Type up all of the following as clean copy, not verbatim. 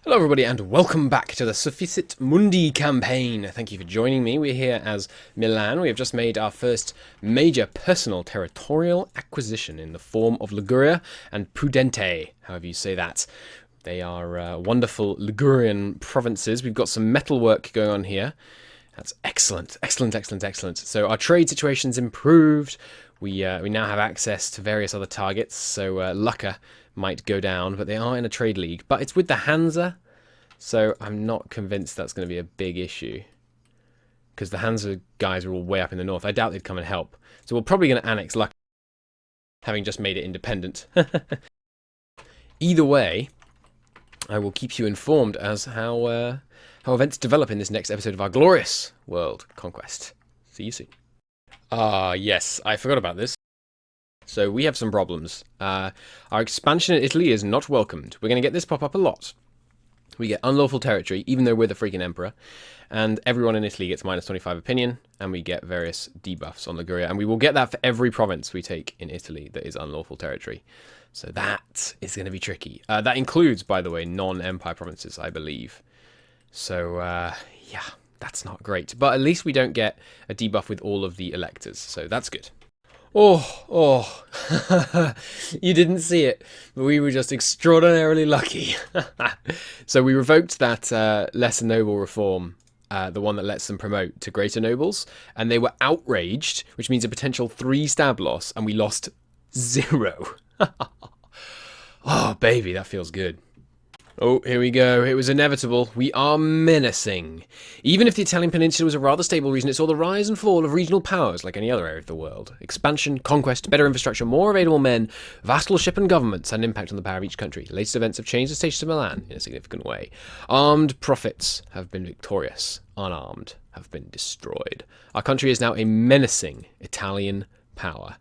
Hello everybody and welcome back to the Sufficit Mundi campaign. Thank you for joining me. We're here as Milan. We have just made our first major personal territorial acquisition in the form of Liguria and Pudente, however you say that. They are wonderful Ligurian provinces. We've got some metalwork going on here. That's excellent, excellent, excellent, excellent. So our trade situation's improved. We now have access to various other targets, so Lucca might go down, but they are in a trade league. But it's with the Hansa, so I'm not convinced that's going to be a big issue. Because the Hansa guys are all way up in the north. I doubt they'd come and help. So we're probably going to annex Lucca, having just made it independent. Either way, I will keep you informed as how events develop in this next episode of our glorious world conquest. See you soon. Yes, I forgot about this. So we have some problems. Our expansion in Italy is not welcomed. We're going to get this pop up a lot. We get unlawful territory, even though we're the freaking emperor. And everyone in Italy gets minus 25 opinion, and we get various debuffs on Liguria. And we will get that for every province we take in Italy that is unlawful territory. So that is going to be tricky. That includes, by the way, non-empire provinces, I believe. So, yeah, that's not great. But at least we don't get a debuff with all of the electors, so that's good. Oh, you didn't see it, but we were just extraordinarily lucky. So we revoked that lesser noble reform, the one that lets them promote to greater nobles, and they were outraged, which means a potential 3 stab loss, and we lost 0. Oh, baby, that feels good. Oh, here we go. It was inevitable. We are menacing. Even if the Italian peninsula was a rather stable region, it saw the rise and fall of regional powers like any other area of the world. Expansion, conquest, better infrastructure, more available men, vassalship and governments had an impact on the power of each country. The latest events have changed the status of Milan in a significant way. Armed prophets have been victorious. Unarmed have been destroyed. Our country is now a menacing Italian power,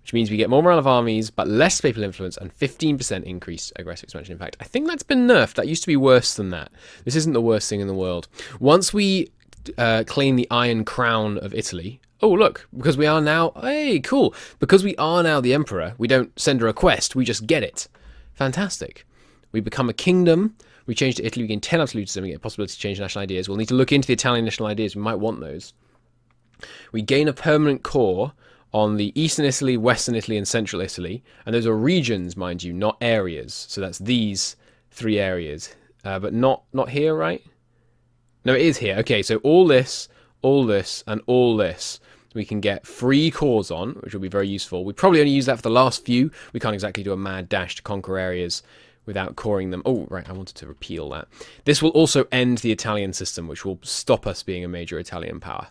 which means we get more morale of armies, but less papal influence and 15% increased aggressive expansion impact. I think that's been nerfed. That used to be worse than that. This isn't the worst thing in the world. Once we claim the Iron Crown of Italy... Oh, look, because we are now... Hey, cool. Because we are now the emperor, we don't send a request, we just get it. Fantastic. We become a kingdom. We change to Italy, we gain 10 absolutism, we get a possibility to change national ideas. We'll need to look into the Italian national ideas. We might want those. We gain a permanent core on the Eastern Italy, Western Italy, and Central Italy. And those are regions, mind you, not areas. So that's these 3 areas. But not here, right? No, it is here. Okay, so all this, and all this we can get free cores on, which will be very useful. We probably only use that for the last few. We can't exactly do a mad dash to conquer areas without coring them. Oh, right, I wanted to repeal that. This will also end the Italian system, which will stop us being a major Italian power.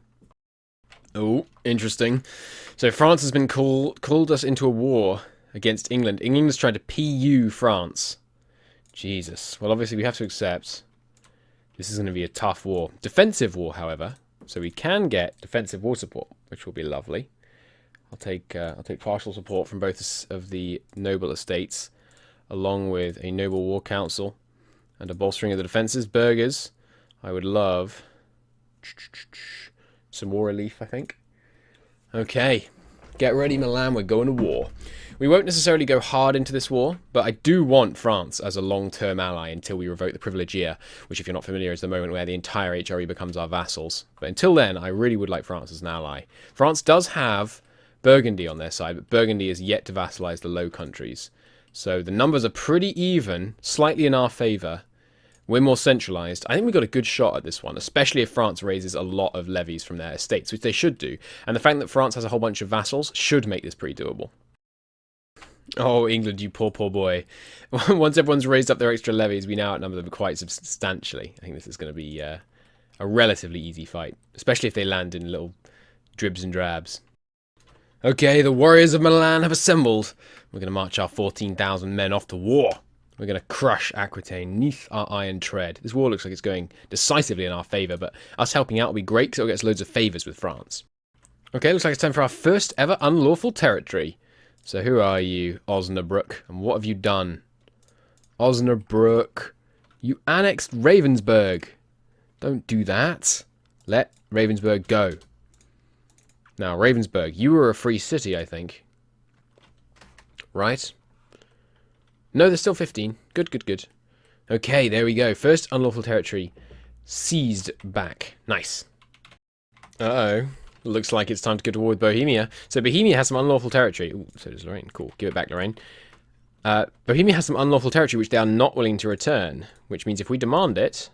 Oh, interesting. So France has been called us into a war against England. England has tried to PU France. Jesus. Well, obviously we have to accept this is going to be a tough war. Defensive war, however. So we can get defensive war support, which will be lovely. I'll take partial support from both of the noble estates, along with a noble war council and a bolstering of the defences. Burghers, I would love some war relief, I think. Okay, get ready, Milan, we're going to war. We won't necessarily go hard into this war, but I do want France as a long-term ally until we revoke the privilege year, which, if you're not familiar, is the moment where the entire HRE becomes our vassals. But until then, I really would like France as an ally. France does have Burgundy on their side, but Burgundy is yet to vassalize the Low Countries. So the numbers are pretty even, slightly in our favour. We're more centralised. I think we've got a good shot at this one, especially if France raises a lot of levies from their estates, which they should do. And the fact that France has a whole bunch of vassals should make this pretty doable. Oh, England, you poor, poor boy. Once everyone's raised up their extra levies, we now outnumber them quite substantially. I think this is going to be a relatively easy fight, especially if they land in little dribs and drabs. Okay, the warriors of Milan have assembled. We're going to march our 14,000 men off to war. We're going to crush Aquitaine neath our iron tread. This war looks like it's going decisively in our favour, but us helping out will be great because it'll get us loads of favours with France. Okay, looks like it's time for our first ever unlawful territory. So who are you, Osnabrück, and what have you done? Osnabrück, you annexed Ravensburg. Don't do that. Let Ravensburg go. Now, Ravensburg, you were a free city, I think. Right? No, there's still 15. Good, good, good. Okay, there we go. First unlawful territory seized back. Nice. Uh-oh. Looks like it's time to go to war with Bohemia. So Bohemia has some unlawful territory. Ooh, so does Lorraine. Cool. Give it back, Lorraine. Bohemia has some unlawful territory which they are not willing to return, which means if we demand it,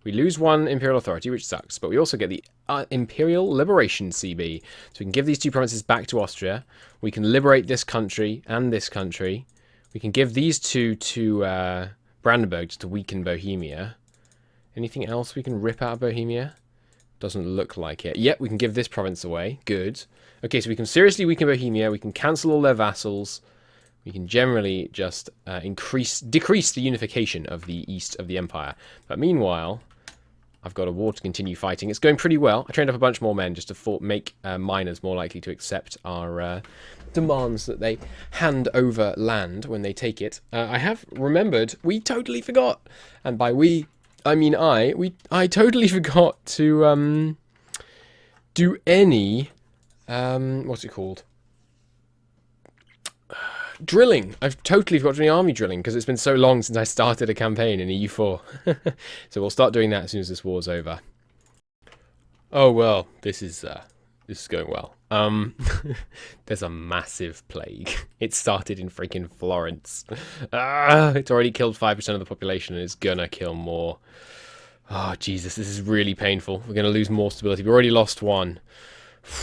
we lose one imperial authority, which sucks, but we also get the Imperial Liberation CB. So we can give these two provinces back to Austria. We can liberate this country and this country. We can give these two to Brandenburg just to weaken Bohemia. Anything else we can rip out of Bohemia? Doesn't look like it. Yep, we can give this province away. Good. Okay, so we can seriously weaken Bohemia. We can cancel all their vassals. We can generally just decrease the unification of the east of the empire. But meanwhile, I've got a war to continue fighting. It's going pretty well. I trained up a bunch more men just to make miners more likely to accept our demands that they hand over land when they take it. I have remembered, we totally forgot, and by we, I mean I totally forgot to do any, what's it called? Drilling. I've totally forgot to do any army drilling because it's been so long since I started a campaign in EU4. So we'll start doing that as soon as this war's over. Oh well, this is going well. There's a massive plague. It started in freaking Florence. It's already killed 5% of the population and it's gonna kill more. Oh Jesus, this is really painful. We're gonna lose more stability. We already lost one.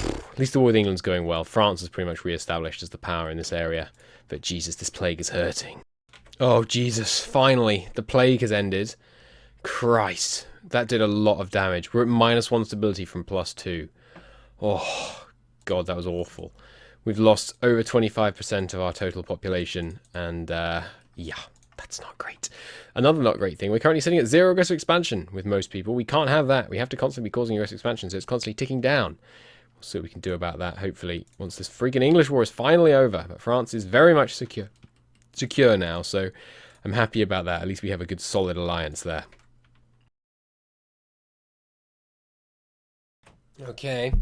At least the war with England's going well. France is pretty much re-established as the power in this area. But Jesus, this plague is hurting. Oh, Jesus. Finally, the plague has ended. Christ. That did a lot of damage. We're at -1 stability from +2. Oh, God, that was awful. We've lost over 25% of our total population. And, yeah, that's not great. Another not great thing, we're currently sitting at 0 aggressive expansion with most people. We can't have that. We have to constantly be causing aggressive expansion, so it's constantly ticking down. See what we can do about that, hopefully, once this freaking English war is finally over. But France is very much secure now, so I'm happy about that. At least we have a good, solid alliance there. Okay,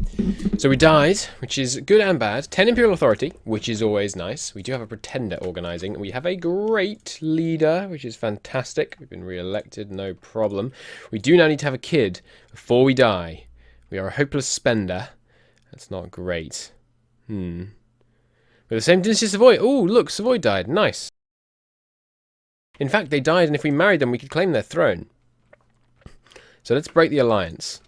so we died, which is good and bad. 10 Imperial Authority, which is always nice. We do have a pretender organising. We have a great leader, which is fantastic. We've been re-elected, no problem. We do now need to have a kid before we die. We are a hopeless spender. That's not great. We're the same dynasty as Savoy. Oh, look, Savoy died. Nice. In fact, they died, and if we married them, we could claim their throne. So let's break the alliance.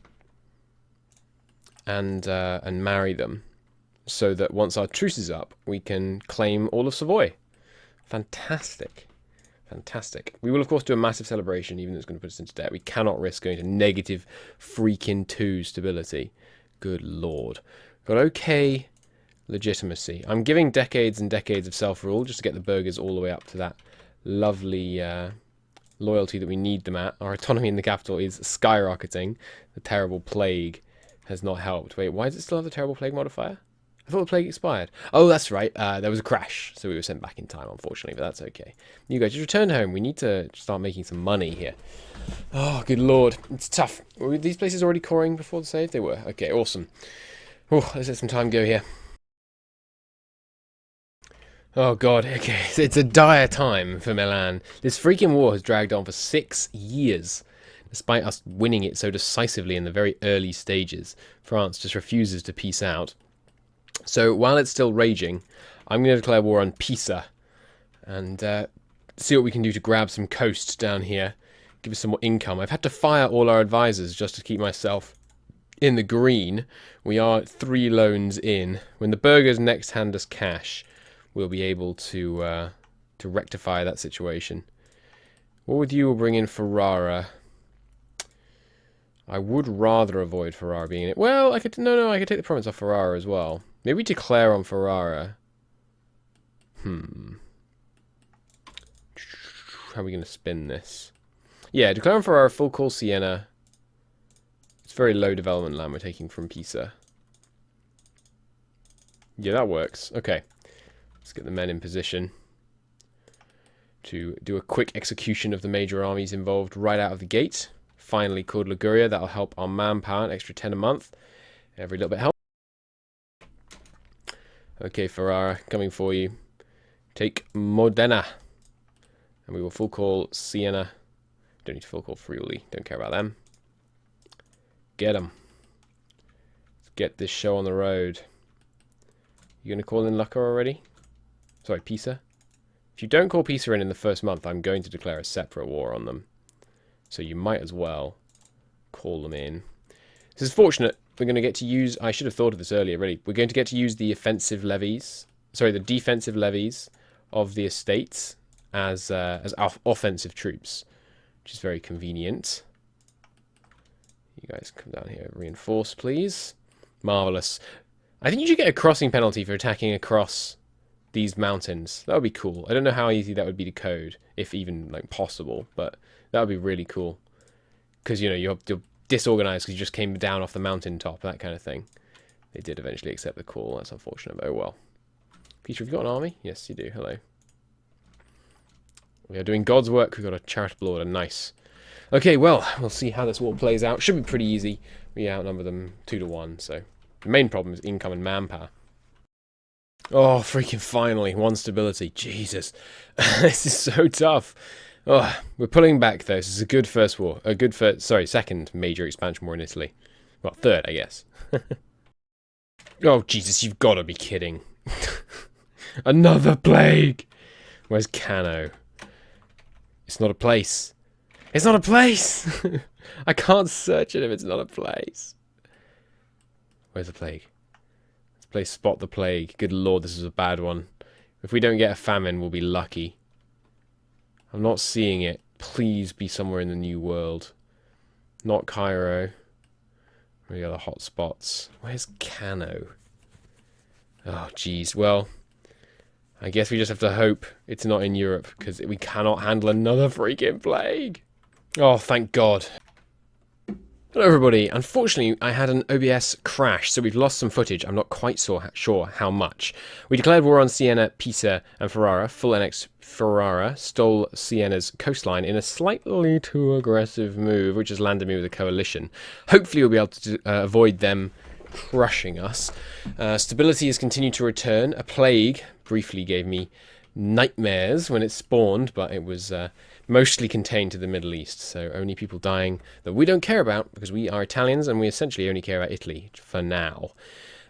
And marry them. So that once our truce is up, we can claim all of Savoy. Fantastic. Fantastic. We will, of course, do a massive celebration, even though it's going to put us into debt. We cannot risk going to negative freaking 2 stability. Good lord. Got okay legitimacy. I'm giving decades and decades of self-rule just to get the burghers all the way up to that lovely loyalty that we need them at. Our autonomy in the capital is skyrocketing. The terrible plague has not helped. Wait, why does it still have the terrible plague modifier? I thought the plague expired. Oh, that's right. There was a crash, so we were sent back in time, unfortunately, but that's okay. You guys just returned home. We need to start making some money here. Oh, good lord. It's tough. Were these places already coring before the save? They were. Okay, awesome. Oh, let's let some time go here. Oh god, okay. It's a dire time for Milan. This freaking war has dragged on for 6 years. Despite us winning it so decisively in the very early stages, France just refuses to peace out. So while it's still raging, I'm going to declare war on Pisa and see what we can do to grab some coast down here, give us some more income. I've had to fire all our advisors just to keep myself in the green. We are 3 loans in. When the burghers next hand us cash, we'll be able to rectify that situation. What with you will bring in Ferrara. I would rather avoid Ferrara being in it. Well, I could I could take the province off Ferrara as well. Maybe declare on Ferrara. How are we going to spin this? Yeah, declare on Ferrara, full call Siena. It's very low development land we're taking from Pisa. Yeah, that works. Okay. Let's get the men in position to do a quick execution of the major armies involved right out of the gate. Finally called Liguria. That'll help our manpower, an extra 10 a month. Every little bit helps. Okay, Ferrara, coming for you. Take Modena. And we will full call Siena Don't need to full call Friuli. Don't care about them. Get them. Let's get this show on the road. You going to call in Lucca already? Sorry, Pisa. If you don't call Pisa in the first month, I'm going to declare a separate war on them. So you might as well call them in. This is fortunate. We're going to get to use... I should have thought of this earlier, really. We're going to get to use the offensive levies... Sorry, the defensive levies of the estates as offensive troops, which is very convenient. You guys come down here. Reinforce, please. Marvellous. I think you should get a crossing penalty for attacking across these mountains. That would be cool. I don't know how easy that would be to code, if even like possible, but that would be really cool. Because, you know, you're disorganized because you just came down off the mountain top, that kind of thing. They did eventually accept the call. That's unfortunate, but oh well. Peter, have you got an army? Yes, you do. Hello. We are doing God's work. We've got a charitable order. Nice. Okay, well, we'll see how this war plays out. Should be pretty easy. We outnumber them 2-1, so... The main problem is income and manpower. Oh, freaking finally. 1 stability. Jesus. This is so tough. Oh, we're pulling back, though. This is a good first war. A good first... Sorry, second major expansion war in Italy. Well, third, I guess. Oh, Jesus, you've got to be kidding. Another plague! Where's Cano? It's not a place. It's not a place! I can't search it if it's not a place. Where's the plague? Let's play Spot the Plague. Good lord, this is a bad one. If we don't get a famine, we'll be lucky. I'm not seeing it. Please be somewhere in the New World. Not Cairo. Where are the other hot spots? Where's Cano? Oh, jeez. Well, I guess we just have to hope it's not in Europe, because we cannot handle another freaking plague. Oh, thank God. Hello, everybody. Unfortunately, I had an OBS crash, so we've lost some footage. I'm not quite sure how much. We declared war on Siena, Pisa, and Ferrara. Full annex Ferrara stole Siena's coastline in a slightly too aggressive move, which has landed me with a coalition. Hopefully, we'll be able to avoid them crushing us. Stability has continued to return. A plague briefly gave me nightmares when it spawned, but it was mostly contained to the Middle East, so only people dying that we don't care about, because we are Italians and we essentially only care about Italy for now.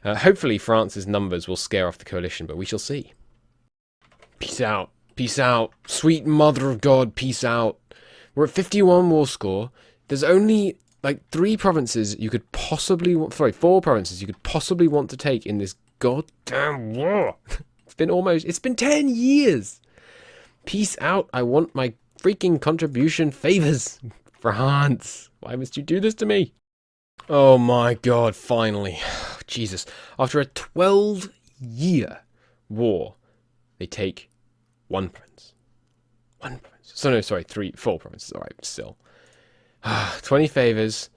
Hopefully France's numbers will scare off the coalition, but we shall see. Peace out. Peace out. Sweet mother of God, peace out. We're at 51 war score. There's only like 3 provinces you could possibly want, sorry, 4 provinces you could possibly want to take in this goddamn war. It's been 10 years. Peace out. I want my freaking contribution favors. France, why must you do this to me? Oh my God, finally. Jesus. After a 12-year war, they take 1 province. 1 province. So no, sorry, 4 provinces. All right, still. 20 favors.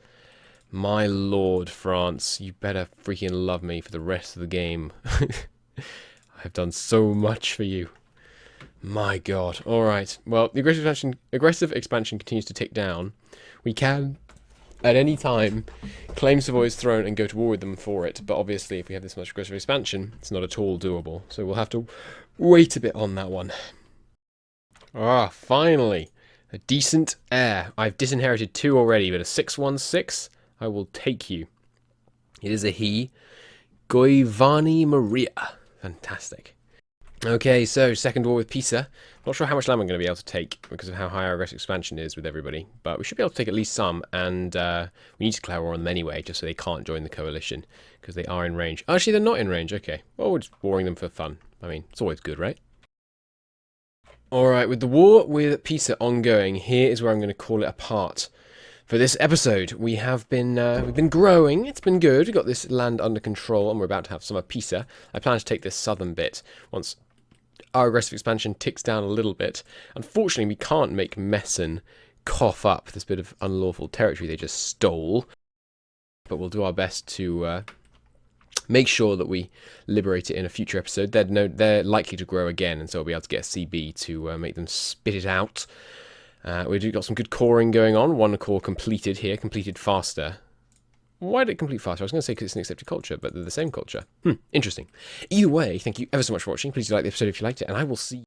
My lord, France, you better freaking love me for the rest of the game. I've done so much for you. My God. All right. Well, the aggressive expansion continues to tick down. We can, at any time, claim Savoy's throne and go to war with them for it. But obviously, if we have this much aggressive expansion, it's not at all doable. So we'll have to wait a bit on that one. Ah, finally. A decent heir. I've disinherited 2 already, but a 616, I will take you. It is a he. Goivani Maria. Fantastic. Okay, so second war with Pisa. Not sure how much land I'm going to be able to take because of how high our aggressive expansion is with everybody, but we should be able to take at least some, and we need to declare war on them anyway, just so they can't join the coalition, because they are in range. Actually, they're not in range. Okay, well, we're just warring them for fun. I mean, it's always good, right? Alright, with the war with Pisa ongoing, here is where I'm going to call it a part. For this episode, we've been growing. It's been good. We've got this land under control, and we're about to have some of Pisa. I plan to take this southern bit once our aggressive expansion ticks down a little bit. Unfortunately, we can't make Meissen cough up this bit of unlawful territory they just stole. But we'll do our best to make sure that we liberate it in a future episode. They're likely to grow again, and so we'll be able to get a CB to make them spit it out. We've got some good coring going on. 1 core completed here, completed faster. Why did it complete faster? I was going to say because it's an accepted culture, but they're the same culture. Interesting. Either way, thank you ever so much for watching. Please do like the episode if you liked it, and I will see you.